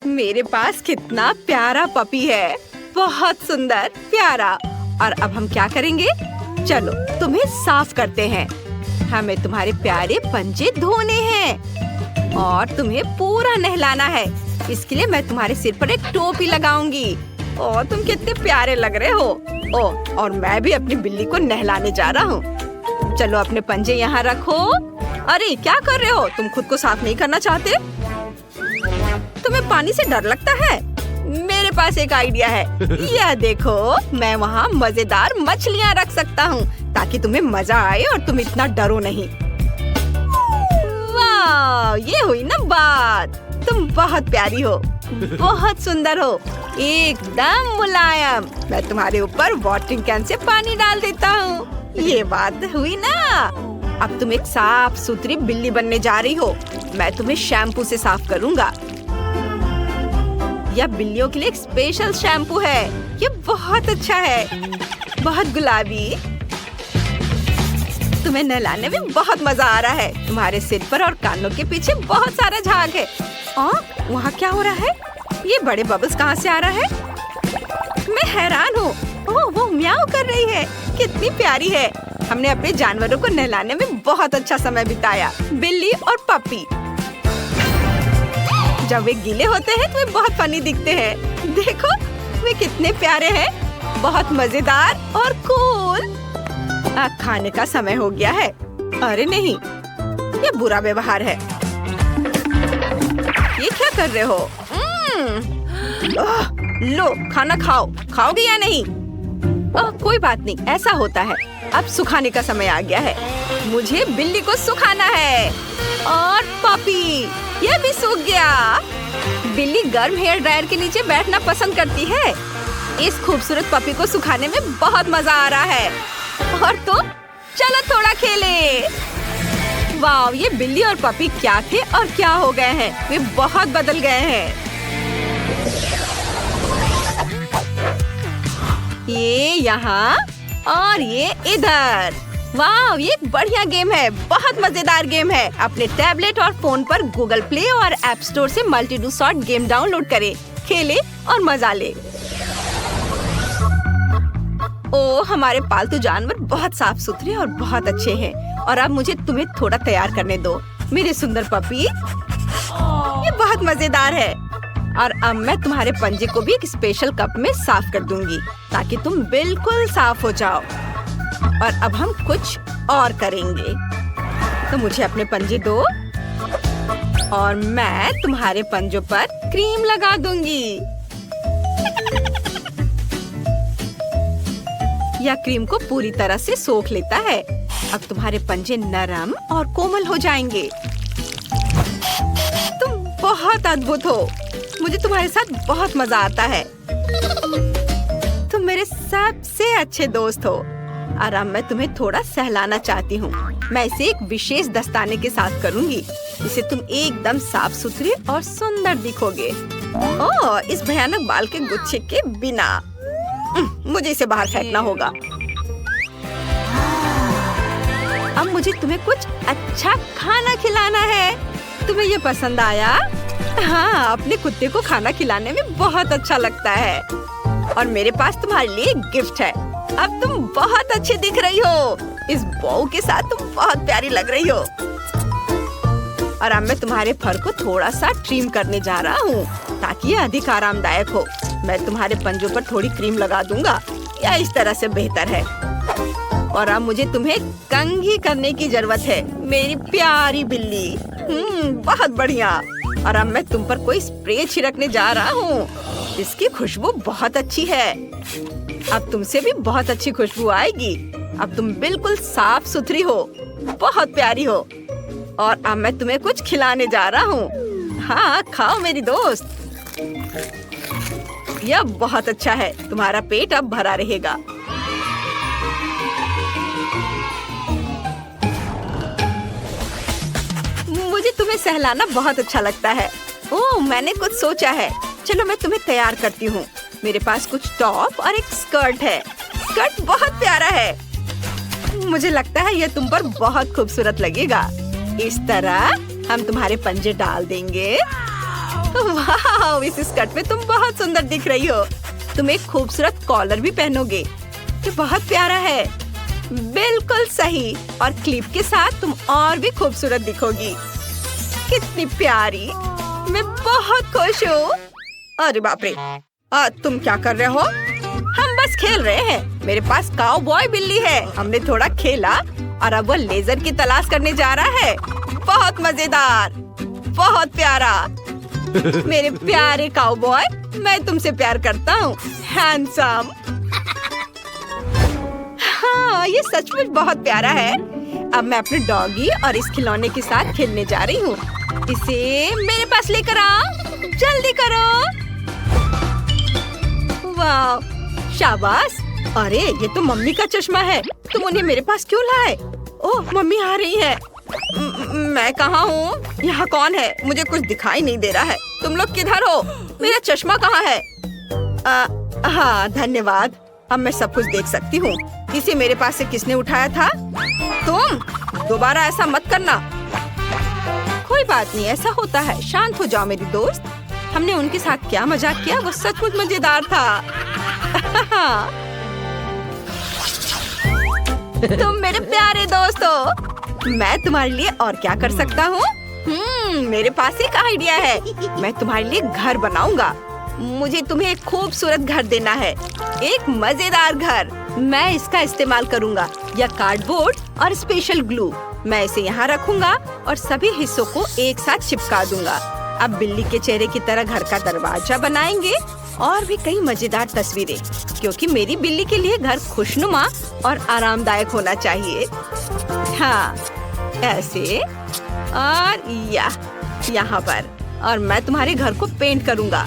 मेरे पास कितना प्यारा पपी है, बहुत सुंदर प्यारा। और अब हम क्या करेंगे? चलो तुम्हें साफ करते हैं। हमें तुम्हारे प्यारे पंजे धोने हैं और तुम्हें पूरा नहलाना है। इसके लिए मैं तुम्हारे सिर पर एक टोपी लगाऊंगी। ओह, तुम कितने प्यारे लग रहे हो। ओह, और मैं भी अपनी बिल्ली को नहलाने जा रहा हूँ। चलो अपने पंजे यहाँ रखो। अरे क्या कर रहे हो? तुम खुद को साफ नहीं करना चाहते? तुम्हें पानी से डर लगता है? मेरे पास एक आइडिया है। यह देखो, मैं वहाँ मजेदार मछलियाँ रख सकता हूँ ताकि तुम्हें मजा आए और तुम इतना डरो नहीं। वाह, ये हुई ना बात। तुम बहुत प्यारी हो, बहुत सुंदर हो, एकदम मुलायम। मैं तुम्हारे ऊपर वाटरिंग कैन से पानी डाल देता हूँ। ये बात हुई ना। अब तुम एक साफ सुथरी बिल्ली बनने जा रही हो। मैं तुम्हें शैम्पू से साफ करूँगा। यह बिल्लियों के लिए एक स्पेशल शैम्पू है। ये बहुत अच्छा है, बहुत गुलाबी। तुम्हें नहलाने में बहुत मजा आ रहा है। तुम्हारे सिर पर और कानों के पीछे बहुत सारा झाग है। वहाँ क्या हो रहा है? ये बड़े बबल्स कहाँ से आ रहा है? मैं हैरान हूँ। ओह, वो म्याऊ कर रही है। कितनी प्यारी है। हमने अपने जानवरों को नहलाने में बहुत अच्छा समय बिताया, बिल्ली और पपी। जब वे गीले होते हैं तो वे बहुत फनी दिखते हैं। देखो, वे कितने प्यारे हैं, बहुत मजेदार और कूल। खाने का समय हो गया है। अरे नहीं, ये बुरा व्यवहार है। ये क्या कर रहे हो? लो, खाना खाओ। खाओगे या नहीं? कोई बात नहीं, ऐसा होता है। अब सुखाने का समय आ गया है। मुझे बिल्ली को सुखाना है। और पपी, ये भी सूख गया। बिल्ली गर्म हेयर ड्रायर के नीचे बैठना पसंद करती है। इस खूबसूरत पपी को सुखाने में बहुत मजा आ रहा है। और तो चलो थोड़ा खेले। वाह, ये बिल्ली और पपी क्या थे और क्या हो गए हैं। वे बहुत बदल गए हैं। ये यहाँ और ये इधर। वाह, ये बढ़िया गेम है, बहुत मजेदार गेम है। अपने टैबलेट और फोन पर गूगल प्ले और ऐप स्टोर से multi do sort game download करें, खेले और मजा ले। ओ, हमारे पालतू जानवर बहुत साफ सुथरे और बहुत अच्छे हैं। और अब मुझे तुम्हें थोड़ा तैयार करने दो, मेरे सुंदर पपी। ये बहुत मजेदार है। और अब मैं तुम्हारे पंजे को भी एक स्पेशल कप में साफ कर दूंगी ताकि तुम बिल्कुल साफ हो जाओ। और अब हम कुछ और करेंगे। तो मुझे अपने पंजे दो और मैं तुम्हारे पंजों पर क्रीम लगा दूंगी। यह क्रीम को पूरी तरह से सोख लेता है। अब तुम्हारे पंजे नरम और कोमल हो जाएंगे। तुम बहुत अद्भुत हो। मुझे तुम्हारे साथ बहुत मजा आता है। तुम मेरे सबसे अच्छे दोस्त हो। और अब मैं तुम्हें थोड़ा सहलाना चाहती हूँ। मैं इसे एक विशेष दस्ताने के साथ करूँगी। इससे तुम एकदम साफ सुथरे और सुंदर दिखोगे। ओह, इस भयानक बाल के गुच्छे के बिना मुझे इसे बाहर फेंकना होगा। अब मुझे तुम्हें कुछ अच्छा खाना खिलाना है। तुम्हें ये पसंद आया? हाँ, अपने कुत्ते को खाना खिलाने में बहुत अच्छा लगता है। और मेरे पास तुम्हारे लिए एक गिफ्ट है। अब तुम बहुत अच्छी दिख रही हो। इस बॉउ के साथ तुम बहुत प्यारी लग रही हो। और अब मैं तुम्हारे फर को थोड़ा सा ट्रिम करने जा रहा हूँ ताकि ये अधिक आरामदायक हो। मैं तुम्हारे पंजों पर थोड़ी क्रीम लगा दूंगा, या इस तरह से बेहतर है। और अब मुझे तुम्हें कंघी करने की जरूरत है, मेरी प्यारी बिल्ली। बहुत बढ़िया। और अब मैं तुम पर कोई स्प्रे छिड़कने जा रहा हूँ। इसकी खुशबू बहुत अच्छी है। अब तुमसे भी बहुत अच्छी खुशबू आएगी। अब तुम बिल्कुल साफ सुथरी हो, बहुत प्यारी हो। और अब मैं तुम्हें कुछ खिलाने जा रहा हूँ। हाँ, खाओ मेरी दोस्त। यह बहुत अच्छा है। तुम्हारा पेट अब भरा रहेगा। मुझे तुम्हें सहलाना बहुत अच्छा लगता है। ओह, मैंने कुछ सोचा है। चलो मैं तुम्हें तैयार करती हूँ। मेरे पास कुछ टॉप और एक स्कर्ट है। स्कर्ट बहुत प्यारा है। मुझे लगता है यह तुम पर बहुत खूबसूरत लगेगा। इस तरह हम तुम्हारे पंजे डाल देंगे वाह, इस स्कर्ट में तुम बहुत सुंदर दिख रही हो। तुम एक खूबसूरत कॉलर भी पहनोगे, ये बहुत प्यारा है। बिल्कुल सही, और क्लिप के साथ तुम और भी खूबसूरत दिखोगी। कितनी प्यारी, मैं बहुत खुश हूँ। अरे बाप रे, तुम क्या कर रहे हो? हम बस खेल रहे हैं। मेरे पास काउबॉय बिल्ली है। हमने थोड़ा खेला और अब वो लेजर की तलाश करने जा रहा है। बहुत मजेदार, बहुत प्यारा। मेरे प्यारे काउबॉय, मैं तुमसे प्यार करता हूँ, हैंडसम। हाँ, ये सचमुच बहुत प्यारा है। अब मैं अपने डॉगी और इस खिलौने के साथ खेलने जा रही हूँ। इसे मेरे पास लेकर आओ, जल्दी करो। वाह, शाबाश। अरे ये तो मम्मी का चश्मा है। तुम उन्हें मेरे पास क्यों लाए? ओह, मम्मी आ रही है। मैं कहाँ हूँ? यहाँ कौन है? मुझे कुछ दिखाई नहीं दे रहा है। तुम लोग किधर हो? मेरा चश्मा कहाँ है? हाँ, धन्यवाद। अब मैं सब कुछ देख सकती हूँ। इसे मेरे पास से किसने उठाया था? तुम दोबारा ऐसा मत करना। कोई बात नहीं, ऐसा होता है। शांत हो जाओ मेरी दोस्त। हमने उनके साथ क्या मजाक किया, वो सचमुच मजेदार था। तुम मेरे प्यारे दोस्त हो। मैं तुम्हारे लिए और क्या कर सकता हूँ? मेरे पास एक आइडिया है। मैं तुम्हारे लिए घर बनाऊंगा। मुझे तुम्हें एक खूबसूरत घर देना है, एक मजेदार घर। मैं इसका इस्तेमाल करूंगा, या कार्डबोर्ड और स्पेशल ग्लू। मैं इसे यहाँ रखूंगा और सभी हिस्सों को एक साथ चिपका दूंगा। अब बिल्ली के चेहरे की तरह घर का दरवाजा बनाएंगे और भी कई मजेदार तस्वीरें, क्योंकि मेरी बिल्ली के लिए घर खुशनुमा और आरामदायक होना चाहिए। हाँ, ऐसे और यहाँ पर। और मैं तुम्हारे घर को पेंट करूंगा।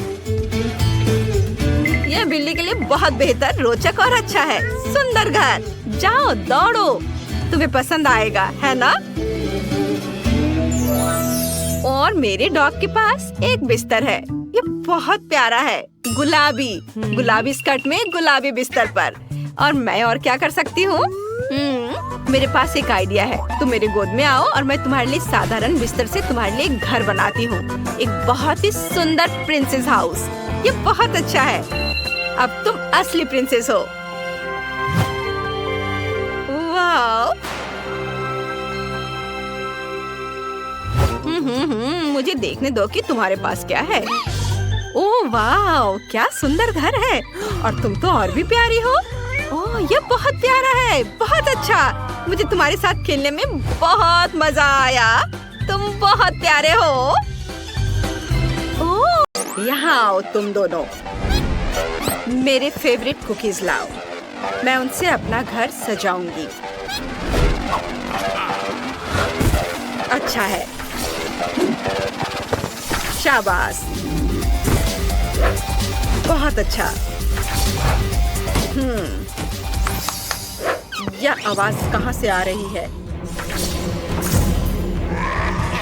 यह बिल्ली के लिए बहुत बेहतर, रोचक और अच्छा है। सुंदर घर। जाओ, दौड़ो, तुम्हें पसंद आएगा, है ना? और मेरे डॉग के पास एक बिस्तर है। ये बहुत प्यारा है, गुलाबी स्कर्ट में गुलाबी बिस्तर पर। और मैं और क्या कर सकती हूँ? मेरे पास एक आइडिया है। तुम मेरे गोद में आओ और मैं तुम्हारे लिए साधारण बिस्तर से तुम्हारे लिए एक घर बनाती हूँ। एक बहुत ही सुंदर प्रिंसेस हाउस। ये बहुत अच्छा है। अब तुम असली प्रिंसेस हो। वाह! मुझे देखने दो कि तुम्हारे पास क्या है। ओह वाह, क्या सुंदर घर है। और तुम तो और भी प्यारी हो। ओह, ये बहुत प्यारा है, बहुत अच्छा। मुझे तुम्हारे साथ खेलने में बहुत मजा आया। तुम बहुत प्यारे हो। ओह, यहाँ आओ तुम दोनों। मेरे फेवरेट कुकीज लाओ। मैं उनसे अपना घर सजाऊंगी। अच्छा है, शाबाश, बहुत अच्छा। यह आवाज कहाँ से आ रही है?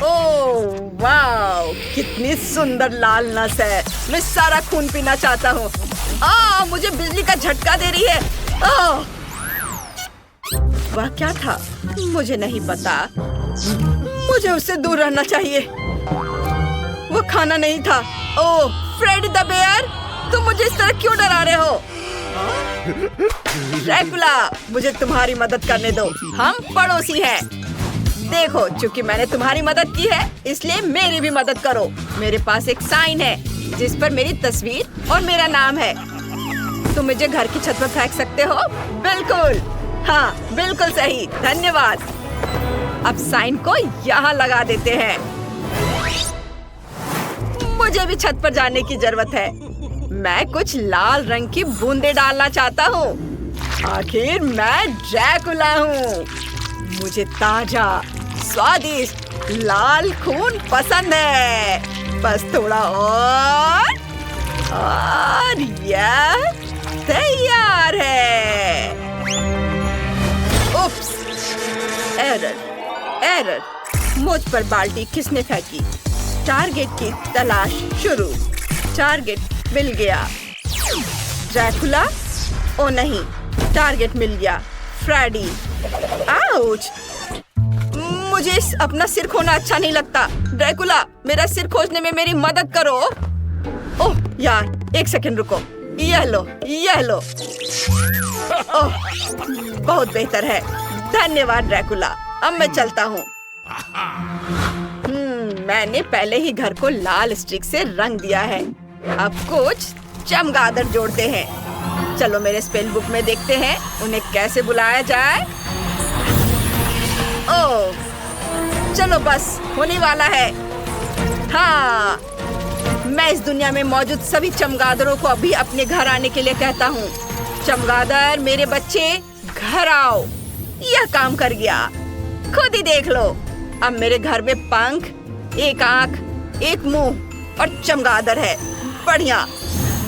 ओह वाह, कितनी सुंदर लाल नस है। मैं सारा खून पीना चाहता हूँ। मुझे बिजली का झटका दे रही है। वह क्या था? मुझे नहीं पता। मुझे उससे दूर रहना चाहिए। वो खाना नहीं था। ओह फ्रेडी द बेयर, तुम मुझे इस तरह क्यों डरा रहे हो? ड्रैकुला, मुझे तुम्हारी मदद करने दो। हम पड़ोसी हैं। देखो, चूंकि मैंने तुम्हारी मदद की है, इसलिए मेरी भी मदद करो। मेरे पास एक साइन है जिस पर मेरी तस्वीर और मेरा नाम है। तुम मुझे घर की छत पर फेंक सकते हो? बिल्कुल, हाँ बिल्कुल सही, धन्यवाद। अब साइन को यहाँ लगा देते हैं। मुझे भी छत पर जाने की जरूरत है। मैं कुछ लाल रंग की बूंदे डालना चाहता हूँ। आखिर मैं ड्रैकुला हूँ। मुझे ताजा, स्वादिष्ट लाल खून पसंद है। बस थोड़ा और यह तैयार है। उप्स, एरर। मुझ पर बाल्टी किसने फेंकी? टारगेट की तलाश शुरू। टारगेट मिल गया। ड्रैकुला? ओ नहीं, टारगेट मिल गया। फ्रेडी। आउच! मुझे अपना सिर खोना अच्छा नहीं लगता। ड्रैकुला, मेरा सिर खोजने में मेरी मदद करो। ओह यार, एक सेकंड रुको। यह लो, यह लो। ओह, बहुत बेहतर है। धन्यवाद ड्रैकुला। अब मैं चलता हूँ। मैंने पहले ही घर को लाल स्टिक से रंग दिया है। अब कुछ चमगादड़ जोड़ते हैं। चलो मेरे स्पेल बुक में देखते हैं उन्हें कैसे बुलाया जाए। ओह, चलो बस होने वाला है। हाँ, मैं इस दुनिया में मौजूद सभी चमगादड़ों को अभी अपने घर आने के लिए कहता हूँ। चमगादड़, मेरे बच्चे, घर आओ। यह काम कर गया, खुद ही देख लो। अब मेरे घर में पंख, एक आंख, एक मुंह और चमगादड़ है। बढ़िया,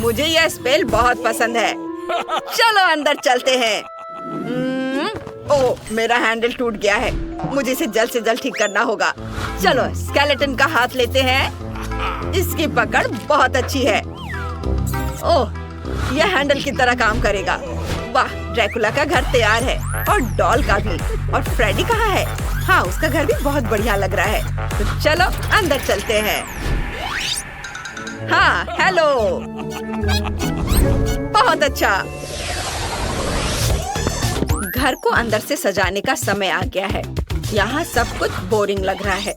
मुझे यह स्पेल बहुत पसंद है। चलो अंदर चलते हैं। ओह, मेरा हैंडल टूट गया है। मुझे इसे जल्द से जल्द ठीक करना होगा। चलो स्केलेटन का हाथ लेते हैं। इसकी पकड़ बहुत अच्छी है। ओह, यह हैंडल की तरह काम करेगा। वाह, ड्रैकुला का घर तैयार है और डॉल का भी। और फ्रेडी कहाँ है? हाँ, उसका घर भी बहुत बढ़िया लग रहा है। तो चलो अंदर चलते हैं। हाँ, हेलो। बहुत अच्छा। घर को अंदर से सजाने का समय आ गया है। यहाँ सब कुछ बोरिंग लग रहा है।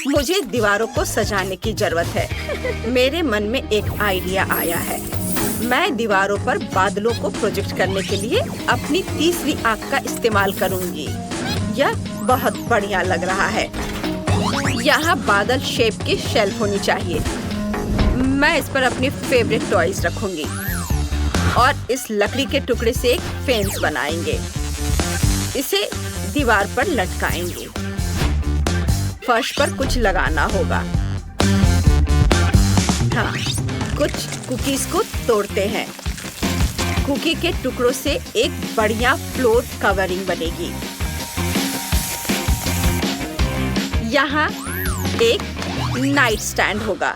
मुझे दीवारों को सजाने की जरूरत है। मेरे मन में एक आइडिया आया है। मैं दीवारों पर बादलों को प्रोजेक्ट करने के लिए अपनी तीसरी आंख का इस्तेमाल करूंगी। यह बहुत बढ़िया लग रहा है। यहाँ बादल शेप की शेल्फ होनी चाहिए। मैं इस पर अपनी फेवरेट टॉयज रखूंगी और इस लकड़ी के टुकड़े से एक फेंस बनाएंगे। इसे दीवार पर लटकाएंगे। फर्श पर कुछ लगाना होगा। हाँ, कुछ कुकीज को तोड़ते हैं। कुकी के टुकड़ों से एक बढ़िया फ्लोर कवरिंग बनेगी। यहाँ एक नाइट स्टैंड होगा।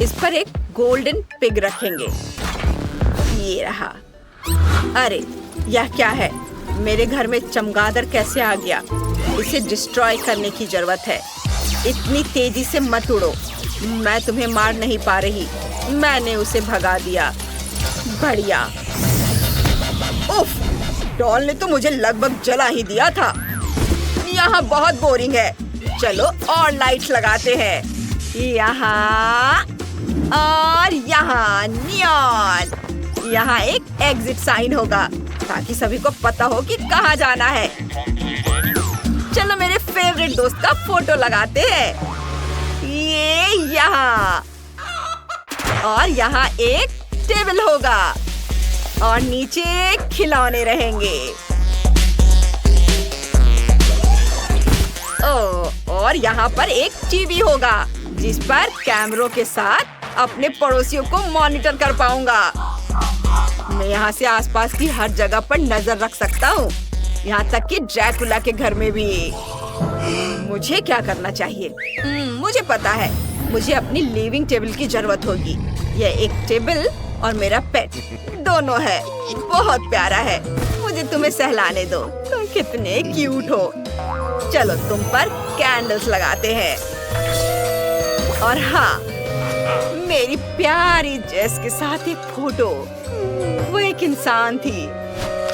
इस पर एक गोल्डन पिग रखेंगे। ये रहा। अरे, यह क्या है? मेरे घर में चमगादड़ कैसे आ गया? इसे डिस्ट्रॉय करने की जरूरत है। इतनी तेजी से मत उड़ो। मैं तुम्हें मार नहीं पा रही। मैंने उसे भगा दिया। बढ़िया। उफ, डॉल ने तो मुझे लगभग जला ही दिया था। यहाँ बहुत बोरिंग है। चलो और लाइट्स लगाते हैं। यहाँ और यहाँ नियॉन। यहाँ एक एग्जिट साइन होगा ताकि सभी को पता हो कि कहाँ जाना है। चलो मेरे फेवरेट दोस्त का फोटो लगाते हैं। ये यहाँ और यहाँ एक टेबल होगा और नीचे खिलौने रहेंगे। और यहाँ पर एक टीवी होगा जिस पर कैमरों के साथ अपने पड़ोसियों को मॉनिटर कर पाऊंगा। मैं यहाँ से आसपास की हर जगह पर नजर रख सकता हूँ, यहाँ तक कि ड्रैकुला के घर में भी। मुझे क्या करना चाहिए? मुझे पता है। मुझे अपनी लिविंग टेबल की जरूरत होगी। यह एक टेबल और मेरा पेट दोनों है। बहुत प्यारा है। मुझे तुम्हें सहलाने दो। तुम कितने क्यूट हो। चलो तुम पर कैंडल्स लगाते हैं। और हाँ, मेरी प्यारी जेस के साथ एक फोटो। वो एक इंसान थी,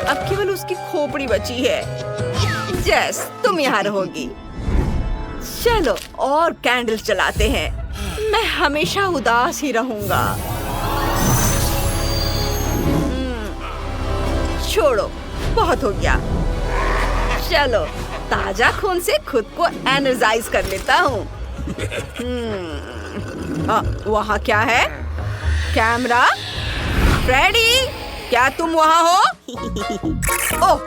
अब केवल उसकी खोपड़ी बची है। जेस, तुम यहाँ रहोगी। चलो और कैंडल्स जलाते हैं। मैं हमेशा उदास ही रहूंगा। छोड़ो, बहुत हो गया। चलो ताजा खून से खुद को एनर्जाइज कर लेता हूँ। वहाँ क्या है? कैमरा? फ्रेडी, क्या तुम वहाँ हो? ओह,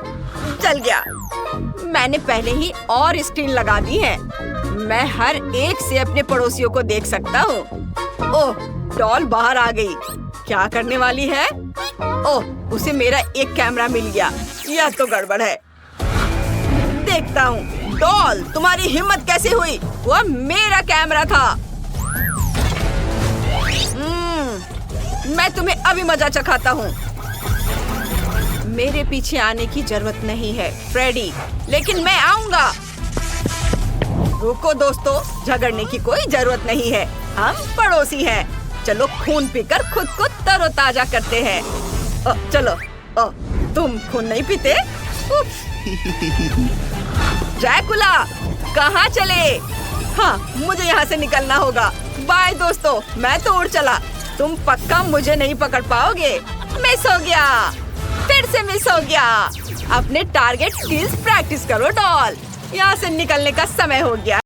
चल गया। मैंने पहले ही और स्क्रीन लगा दी है। मैं हर एक से अपने पड़ोसियों को देख सकता हूँ। ओह, डॉल बाहर आ गई। क्या करने वाली है? ओह, उसे मेरा एक कैमरा मिल गया। यह तो गड़बड़ है। देखता हूँ। डॉल, तुम्हारी हिम्मत कैसे हुई? वह मेरा कैमरा था। मैं तुम्हें अभी मजा चखाता हूँ। मेरे पीछे आने की जरूरत नहीं है फ्रेडी, लेकिन मैं आऊंगा। रुको दोस्तों, झगड़ने की कोई जरूरत नहीं है। हम पड़ोसी हैं। चलो खून पीकर खुद को तरोताजा करते हैं। चलो, तुम खून नहीं पीते? ड्रैकुला, कहाँ चले? हाँ, मुझे यहाँ से निकलना होगा। बाय दोस्तों, मैं तो उड़ चला। तुम पक्का मुझे नहीं पकड़ पाओगे। मिस हो गया, फिर से मिस हो गया। अपने टारगेट स्किल्स प्रैक्टिस करो डॉल। यहाँ से निकलने का समय हो गया।